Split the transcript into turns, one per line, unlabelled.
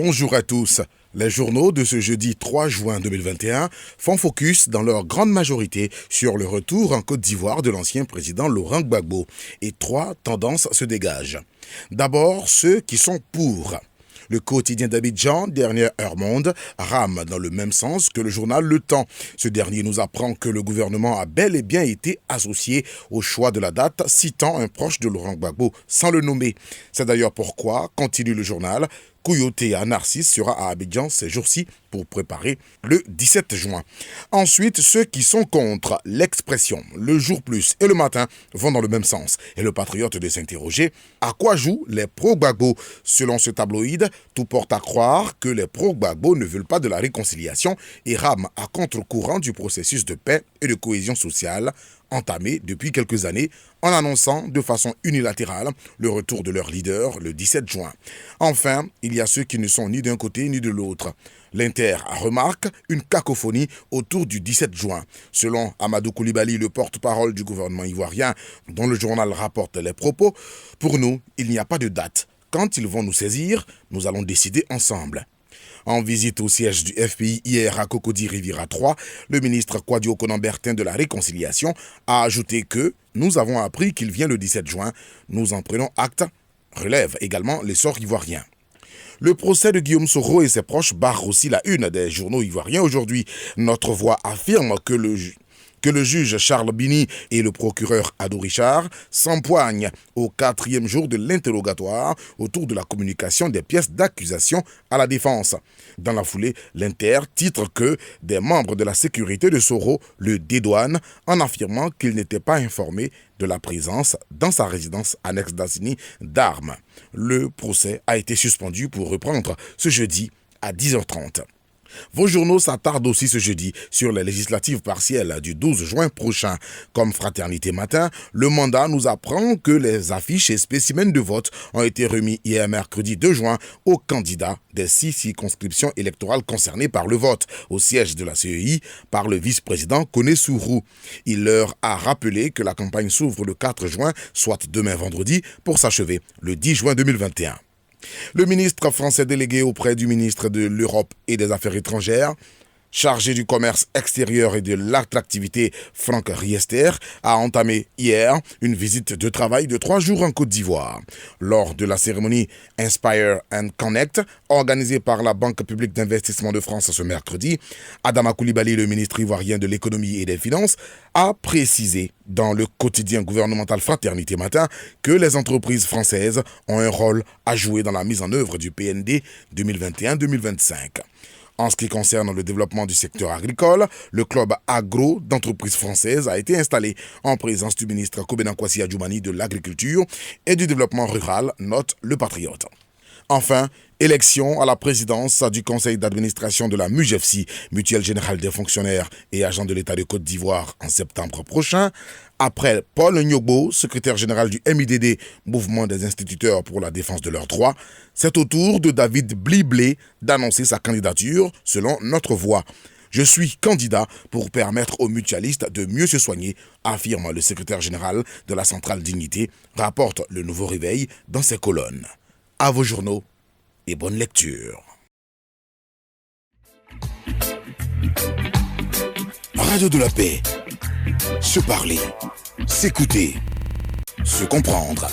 Bonjour à tous. Les journaux de ce jeudi 3 juin 2021 font focus dans leur grande majorité sur le retour en Côte d'Ivoire de l'ancien président Laurent Gbagbo. Et trois tendances se dégagent. D'abord, ceux qui sont pour. Le quotidien d'Abidjan, Dernière Heure Monde, rame dans le même sens que le journal Le Temps. Ce dernier nous apprend que le gouvernement a bel et bien été associé au choix de la date, citant un proche de Laurent Gbagbo sans le nommer. C'est d'ailleurs pourquoi, continue le journal, Kouyaté Narcisse sera à Abidjan ces jours-ci pour préparer le 17 juin. Ensuite, ceux qui sont contre l'expression le jour plus et le matin vont dans le même sens. Et le patriote de s'interroger, à quoi jouent les pro-Gbagbo? Selon ce tabloïd, tout porte à croire que les pro-Gbagbo ne veulent pas de la réconciliation et rament à contre-courant du processus de paix et de cohésion sociale entamé depuis quelques années en annonçant de façon unilatérale le retour de leur leader le 17 juin. Enfin, il y a ceux qui ne sont ni d'un côté ni de l'autre. L'Inter remarque une cacophonie autour du 17 juin. Selon Amadou Koulibaly, le porte-parole du gouvernement ivoirien, dont le journal rapporte les propos, pour nous, il n'y a pas de date. Quand ils vont nous saisir, nous allons décider ensemble. En visite au siège du FPI hier à Cocody Riviera 3, le ministre Kouadio Konan-Bertin de la Réconciliation a ajouté que « Nous avons appris qu'il vient le 17 juin. Nous en prenons acte », relève également l'essor ivoirien. Le procès de Guillaume Soro et ses proches barre aussi la une des journaux ivoiriens aujourd'hui. Notre Voix affirme que le juge Charles Bini et le procureur Ado Richard s'empoignent au 4e jour de l'interrogatoire autour de la communication des pièces d'accusation à la défense. Dans la foulée, l'Inter titre que des membres de la sécurité de Soro le dédouanent en affirmant qu'il n'était pas informé de la présence dans sa résidence annexe d'Assini d'armes. Le procès a été suspendu pour reprendre ce jeudi à 10h30. Vos journaux s'attardent aussi ce jeudi sur les législatives partielles du 12 juin prochain. Comme Fraternité Matin, le mandat nous apprend que les affiches et spécimens de vote ont été remis hier mercredi 2 juin aux candidats des 6 circonscriptions électorales concernées par le vote, au siège de la CEI par le vice-président Koné Sourou. Il leur a rappelé que la campagne s'ouvre le 4 juin, soit demain vendredi, pour s'achever le 10 juin 2021. Le ministre français délégué auprès du ministre de l'Europe et des Affaires étrangères, chargé du commerce extérieur et de l'attractivité, Franck Riester, a entamé hier une visite de travail de 3 jours en Côte d'Ivoire. Lors de la cérémonie Inspire and Connect, organisée par la Banque publique d'investissement de France ce mercredi, Adama Koulibaly, le ministre ivoirien de l'économie et des finances, a précisé dans le quotidien gouvernemental Fraternité Matin que les entreprises françaises ont un rôle à jouer dans la mise en œuvre du PND 2021-2025. En ce qui concerne le développement du secteur agricole, le club agro d'entreprises françaises a été installé en présence du ministre Kobena Kwasi Adjoumani de l'Agriculture et du Développement rural, note Le Patriote. Enfin, élection à la présidence du conseil d'administration de la MUGEFSI, Mutuelle Générale des Fonctionnaires et Agents de l'État de Côte d'Ivoire, en septembre prochain. Après Paul Nyogbo, secrétaire général du MIDD, Mouvement des instituteurs pour la défense de leurs droits, c'est au tour de David Bliblé d'annoncer sa candidature selon Notre Voix. Je suis candidat pour permettre aux mutualistes de mieux se soigner, affirme le secrétaire général de la Centrale Dignité, rapporte Le Nouveau Réveil dans ses colonnes. À vos journaux et bonne lecture. Radio de la paix. Se parler, s'écouter, se comprendre.